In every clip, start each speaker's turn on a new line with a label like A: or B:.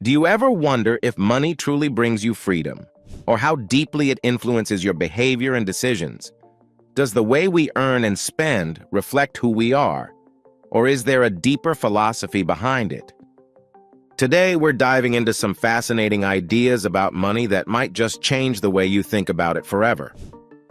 A: Do you ever wonder if money truly brings you freedom, or how deeply it influences your behavior and decisions? Does the way we earn and spend reflect who we are, or is there a deeper philosophy behind it? Today, we're diving into some fascinating ideas about money that might just change the way you think about it forever.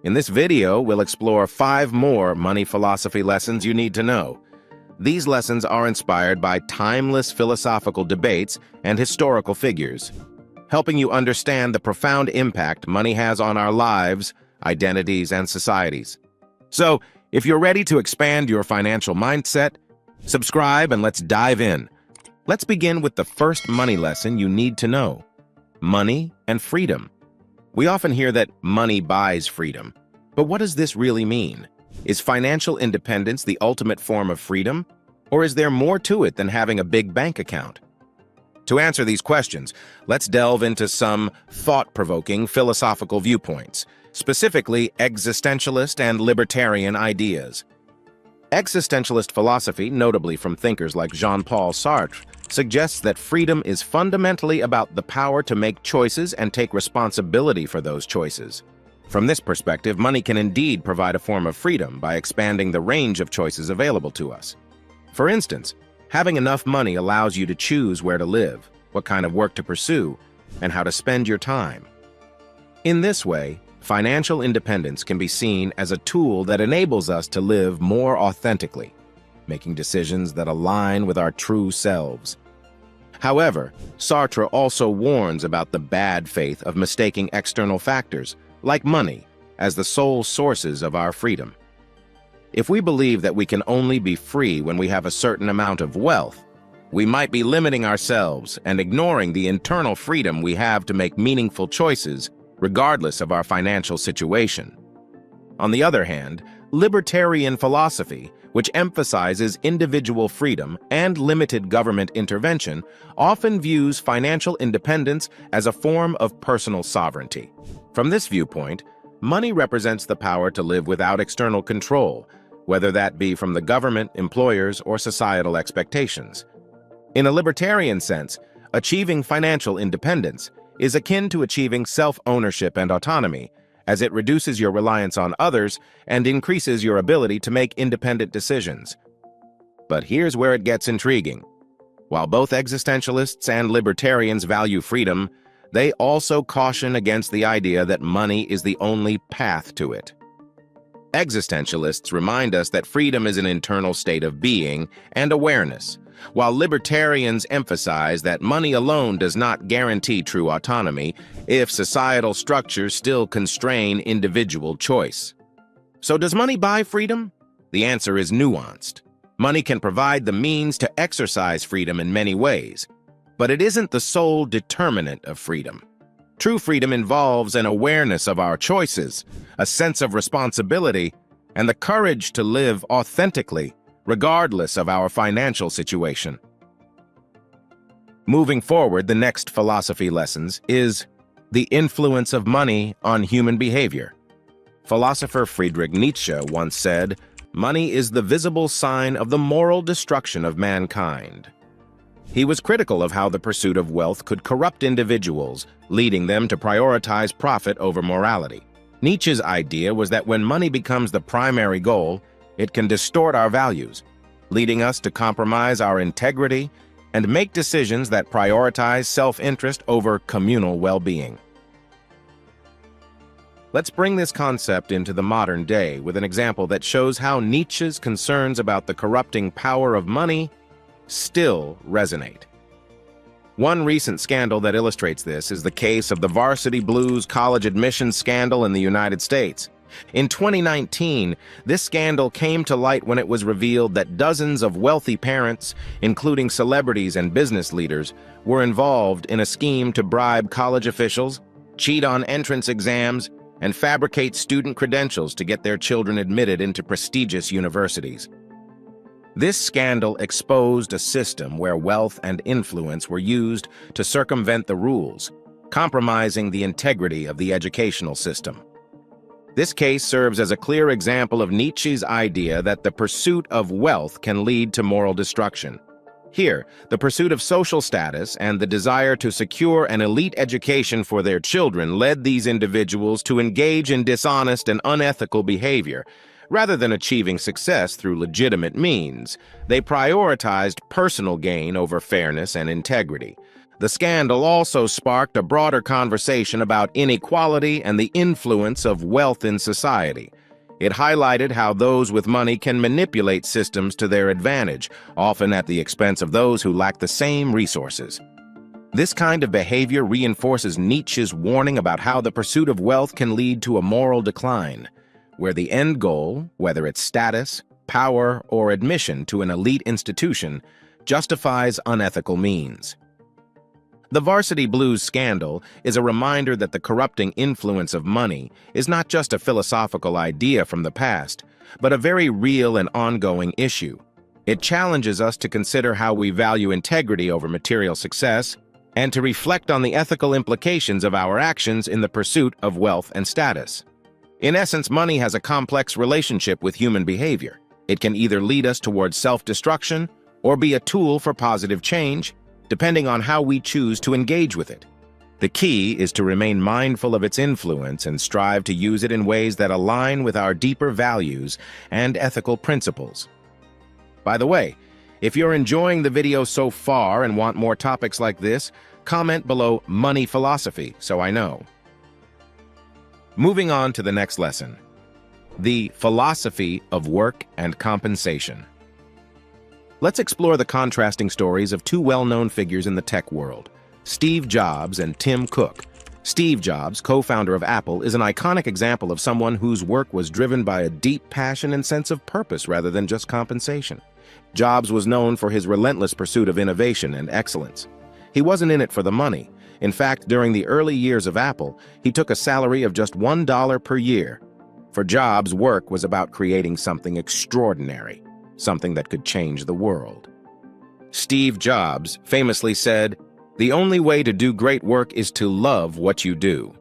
A: In this video, we'll explore 5 more money philosophy lessons you need to know. These lessons are inspired by timeless philosophical debates and historical figures, helping you understand the profound impact money has on our lives, identities, and societies. So, if you're ready to expand your financial mindset, subscribe and let's dive in. Let's begin with the first money lesson you need to know: money and freedom. We often hear that money buys freedom, but what does this really mean? Is financial independence the ultimate form of freedom, or is there more to it than having a big bank account? To answer these questions, let's delve into some thought-provoking philosophical viewpoints, specifically existentialist and libertarian ideas. Existentialist philosophy, notably from thinkers like Jean-Paul Sartre, suggests that freedom is fundamentally about the power to make choices and take responsibility for those choices. From this perspective, money can indeed provide a form of freedom by expanding the range of choices available to us. For instance, having enough money allows you to choose where to live, what kind of work to pursue, and how to spend your time. In this way, financial independence can be seen as a tool that enables us to live more authentically, making decisions that align with our true selves. However, Sartre also warns about the bad faith of mistaking external factors, like money, as the sole sources of our freedom. If we believe that we can only be free when we have a certain amount of wealth, we might be limiting ourselves and ignoring the internal freedom we have to make meaningful choices, regardless of our financial situation. On the other hand, libertarian philosophy, which emphasizes individual freedom and limited government intervention, often views financial independence as a form of personal sovereignty. From this viewpoint, money represents the power to live without external control, whether that be from the government, employers, or societal expectations. In a libertarian sense, achieving financial independence is akin to achieving self-ownership and autonomy, as it reduces your reliance on others and increases your ability to make independent decisions. But here's where it gets intriguing. While both existentialists and libertarians value freedom, they also caution against the idea that money is the only path to it. Existentialists remind us that freedom is an internal state of being and awareness, while libertarians emphasize that money alone does not guarantee true autonomy if societal structures still constrain individual choice. So does money buy freedom? The answer is nuanced. Money can provide the means to exercise freedom in many ways, but it isn't the sole determinant of freedom. True freedom involves an awareness of our choices, a sense of responsibility, and the courage to live authentically, regardless of our financial situation. Moving forward, the next philosophy lessons is the influence of money on human behavior. Philosopher Friedrich Nietzsche once said, "Money is the visible sign of the moral destruction of mankind." He was critical of how the pursuit of wealth could corrupt individuals, leading them to prioritize profit over morality. Nietzsche's idea was that when money becomes the primary goal, it can distort our values, leading us to compromise our integrity and make decisions that prioritize self-interest over communal well-being. Let's bring this concept into the modern day with an example that shows how Nietzsche's concerns about the corrupting power of money still resonate. One recent scandal that illustrates this is the case of the Varsity Blues college admissions scandal in the United States. In 2019, this scandal came to light when it was revealed that dozens of wealthy parents, including celebrities and business leaders, were involved in a scheme to bribe college officials, cheat on entrance exams, and fabricate student credentials to get their children admitted into prestigious universities. This scandal exposed a system where wealth and influence were used to circumvent the rules, compromising the integrity of the educational system. This case serves as a clear example of Nietzsche's idea that the pursuit of wealth can lead to moral destruction. Here, the pursuit of social status and the desire to secure an elite education for their children led these individuals to engage in dishonest and unethical behavior. Rather than achieving success through legitimate means, they prioritized personal gain over fairness and integrity. The scandal also sparked a broader conversation about inequality and the influence of wealth in society. It highlighted how those with money can manipulate systems to their advantage, often at the expense of those who lack the same resources. This kind of behavior reinforces Nietzsche's warning about how the pursuit of wealth can lead to a moral decline, where the end goal, whether it's status, power, or admission to an elite institution, justifies unethical means. The Varsity Blues scandal is a reminder that the corrupting influence of money is not just a philosophical idea from the past, but a very real and ongoing issue. It challenges us to consider how we value integrity over material success and to reflect on the ethical implications of our actions in the pursuit of wealth and status. In essence, money has a complex relationship with human behavior. It can either lead us towards self-destruction or be a tool for positive change, depending on how we choose to engage with it. The key is to remain mindful of its influence and strive to use it in ways that align with our deeper values and ethical principles. By the way, if you're enjoying the video so far and want more topics like this, comment below "money philosophy" so I know. Moving on to the next lesson, the philosophy of work and compensation. Let's explore the contrasting stories of two well-known figures in the tech world, Steve Jobs and Tim Cook. Steve Jobs, co-founder of Apple, is an iconic example of someone whose work was driven by a deep passion and sense of purpose rather than just compensation. Jobs was known for his relentless pursuit of innovation and excellence. He wasn't in it for the money. In fact, during the early years of Apple, he took a salary of just $1 per year. For Jobs, work was about creating something extraordinary, something that could change the world. Steve Jobs famously said, "The only way to do great work is to love what you do."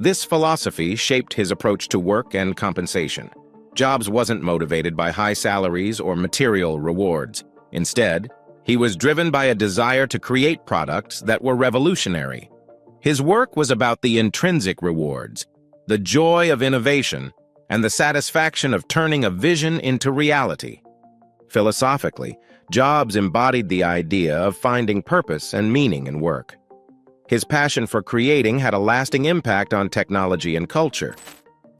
A: This philosophy shaped his approach to work and compensation. Jobs wasn't motivated by high salaries or material rewards. Instead, he was driven by a desire to create products that were revolutionary. His work was about the intrinsic rewards, the joy of innovation, and the satisfaction of turning a vision into reality. Philosophically, Jobs embodied the idea of finding purpose and meaning in work. His passion for creating had a lasting impact on technology and culture.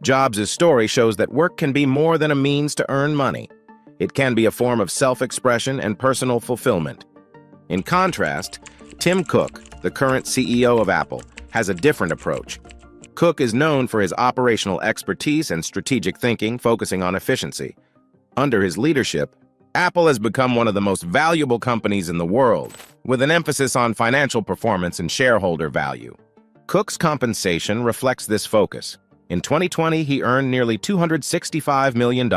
A: Jobs' story shows that work can be more than a means to earn money. It can be a form of self-expression and personal fulfillment. In contrast, Tim Cook, the current CEO of Apple, has a different approach. Cook is known for his operational expertise and strategic thinking, focusing on efficiency. Under his leadership, Apple has become one of the most valuable companies in the world, with an emphasis on financial performance and shareholder value. Cook's compensation reflects this focus. In 2020, he earned nearly $265 million,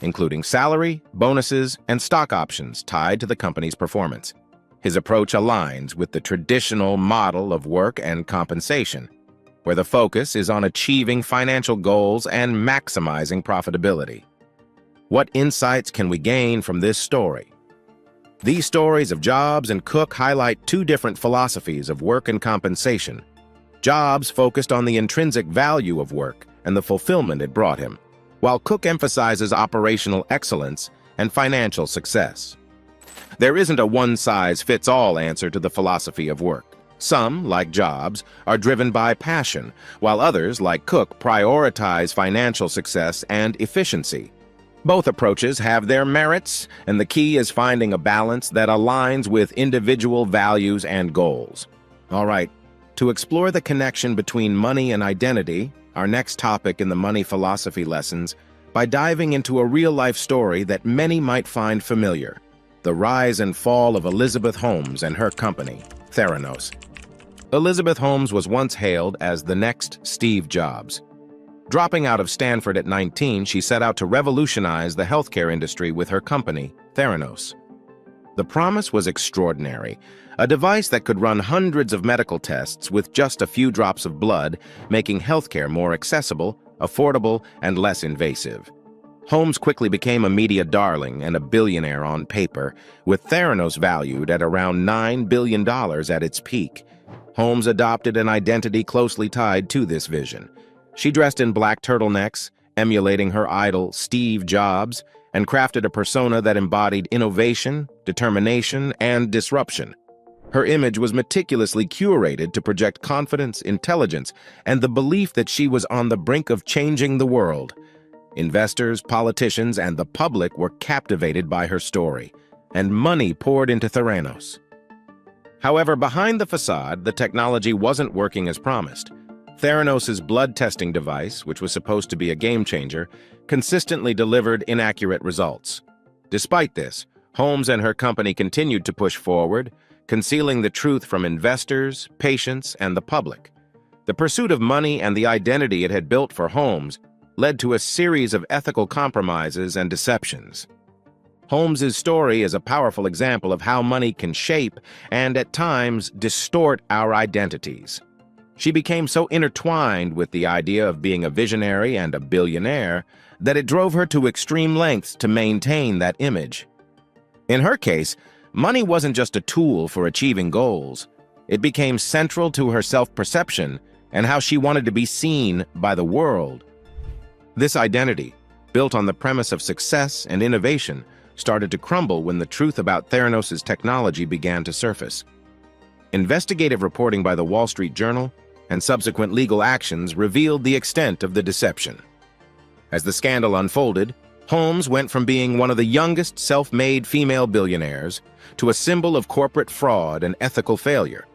A: including salary, bonuses, and stock options tied to the company's performance. His approach aligns with the traditional model of work and compensation, where the focus is on achieving financial goals and maximizing profitability. What insights can we gain from this story? These stories of Jobs and Cook highlight two different philosophies of work and compensation. Jobs focused on the intrinsic value of work and the fulfillment it brought him, while Cook emphasizes operational excellence and financial success. There isn't a one-size-fits-all answer to the philosophy of work. Some, like Jobs, are driven by passion, while others, like Cook, prioritize financial success and efficiency. Both approaches have their merits, and the key is finding a balance that aligns with individual values and goals. All right, to explore the connection between money and identity, our next topic in the money philosophy lessons, by diving into a real-life story that many might find familiar: the rise and fall of Elizabeth Holmes and her company, Theranos. Elizabeth Holmes was once hailed as the next Steve Jobs. Dropping out of Stanford at 19, she set out to revolutionize the healthcare industry with her company, Theranos. The promise was extraordinary, a device that could run hundreds of medical tests with just a few drops of blood, making healthcare more accessible, affordable, and less invasive. Holmes quickly became a media darling and a billionaire on paper, with Theranos valued at around $9 billion at its peak. Holmes adopted an identity closely tied to this vision. She dressed in black turtlenecks, emulating her idol Steve Jobs, and crafted a persona that embodied innovation, determination, and disruption. Her image was meticulously curated to project confidence, intelligence, and the belief that she was on the brink of changing the world. Investors, politicians, and the public were captivated by her story, and money poured into Theranos. However, behind the facade, the technology wasn't working as promised. Theranos' blood testing device, which was supposed to be a game-changer, consistently delivered inaccurate results. Despite this, Holmes and her company continued to push forward, concealing the truth from investors, patients, and the public. The pursuit of money and the identity it had built for Holmes led to a series of ethical compromises and deceptions. Holmes's story is a powerful example of how money can shape and, at times, distort our identities. She became so intertwined with the idea of being a visionary and a billionaire that it drove her to extreme lengths to maintain that image. In her case, money wasn't just a tool for achieving goals. It became central to her self-perception and how she wanted to be seen by the world. This identity, built on the premise of success and innovation, started to crumble when the truth about Theranos' technology began to surface. Investigative reporting by the Wall Street Journal and subsequent legal actions revealed the extent of the deception. As the scandal unfolded, Holmes went from being one of the youngest self-made female billionaires to a symbol of corporate fraud and ethical failure.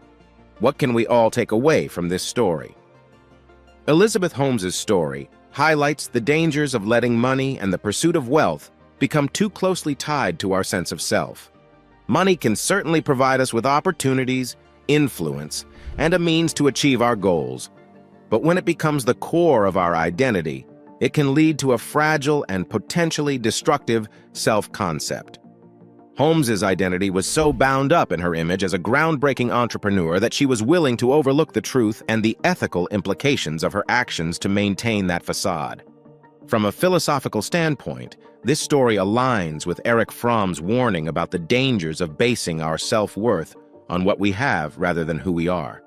A: What can we all take away from this story? Elizabeth Holmes's story highlights the dangers of letting money and the pursuit of wealth become too closely tied to our sense of self. Money can certainly provide us with opportunities, influence, and a means to achieve our goals. But when it becomes the core of our identity, it can lead to a fragile and potentially destructive self-concept. Holmes's identity was so bound up in her image as a groundbreaking entrepreneur that she was willing to overlook the truth and the ethical implications of her actions to maintain that facade. From a philosophical standpoint, this story aligns with Erich Fromm's warning about the dangers of basing our self-worth on what we have rather than who we are.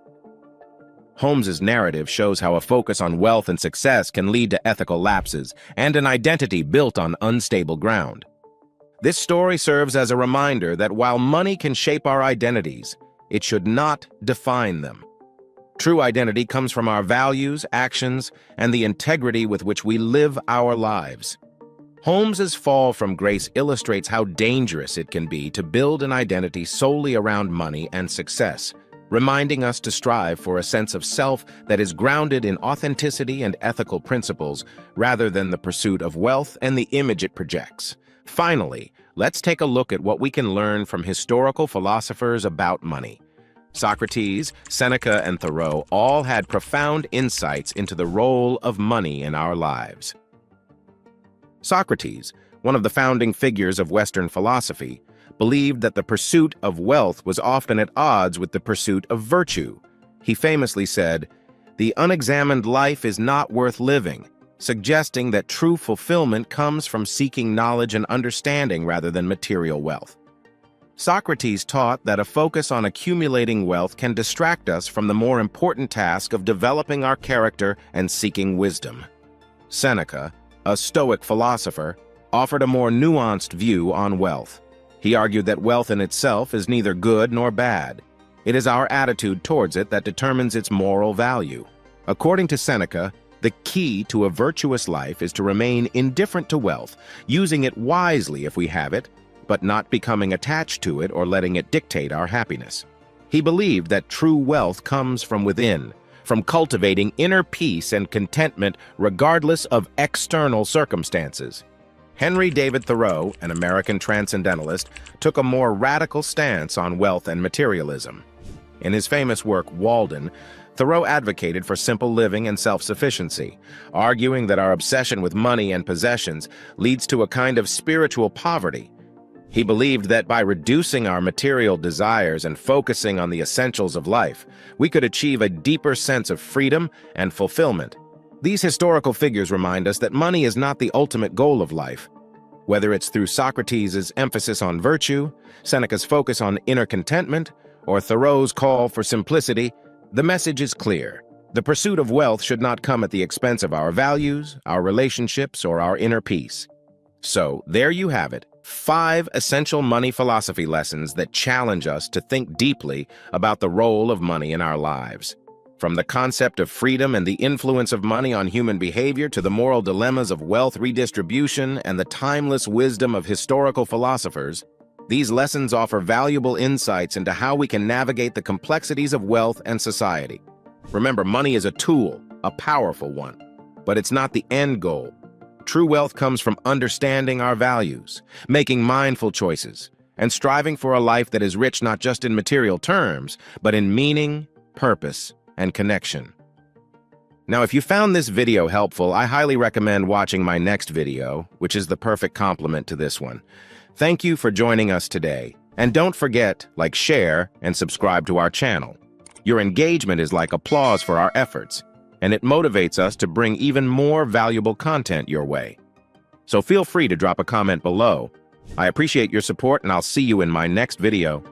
A: Holmes's narrative shows how a focus on wealth and success can lead to ethical lapses and an identity built on unstable ground. This story serves as a reminder that while money can shape our identities, it should not define them. True identity comes from our values, actions, and the integrity with which we live our lives. Holmes's fall from grace illustrates how dangerous it can be to build an identity solely around money and success, reminding us to strive for a sense of self that is grounded in authenticity and ethical principles rather than the pursuit of wealth and the image it projects. Finally, let's take a look at what we can learn from historical philosophers about money. Socrates, Seneca, and Thoreau all had profound insights into the role of money in our lives. Socrates, one of the founding figures of Western philosophy, believed that the pursuit of wealth was often at odds with the pursuit of virtue. He famously said, "The unexamined life is not worth living," suggesting that true fulfillment comes from seeking knowledge and understanding rather than material wealth. Socrates taught that a focus on accumulating wealth can distract us from the more important task of developing our character and seeking wisdom. Seneca, a Stoic philosopher, offered a more nuanced view on wealth. He argued that wealth in itself is neither good nor bad. It is our attitude towards it that determines its moral value. According to Seneca, the key to a virtuous life is to remain indifferent to wealth, using it wisely if we have it, but not becoming attached to it or letting it dictate our happiness. He believed that true wealth comes from within, from cultivating inner peace and contentment regardless of external circumstances. Henry David Thoreau, an American transcendentalist, took a more radical stance on wealth and materialism. In his famous work, Walden, Thoreau advocated for simple living and self-sufficiency, arguing that our obsession with money and possessions leads to a kind of spiritual poverty. He believed that by reducing our material desires and focusing on the essentials of life, we could achieve a deeper sense of freedom and fulfillment. These historical figures remind us that money is not the ultimate goal of life. Whether it's through Socrates' emphasis on virtue, Seneca's focus on inner contentment, or Thoreau's call for simplicity, the message is clear. The pursuit of wealth should not come at the expense of our values, our relationships, or our inner peace. So, there you have it, 5 essential money philosophy lessons that challenge us to think deeply about the role of money in our lives. From the concept of freedom and the influence of money on human behavior to the moral dilemmas of wealth redistribution and the timeless wisdom of historical philosophers, these lessons offer valuable insights into how we can navigate the complexities of wealth and society. Remember, money is a tool, a powerful one, but it's not the end goal. True wealth comes from understanding our values, making mindful choices, and striving for a life that is rich not just in material terms, but in meaning, purpose, and connection. Now, if you found this video helpful, I highly recommend watching my next video, which is the perfect complement to this one. Thank you for joining us today, and don't forget, share, and subscribe to our channel. Your engagement is like applause for our efforts, and it motivates us to bring even more valuable content your way. So feel free to drop a comment below. I appreciate your support, and I'll see you in my next video.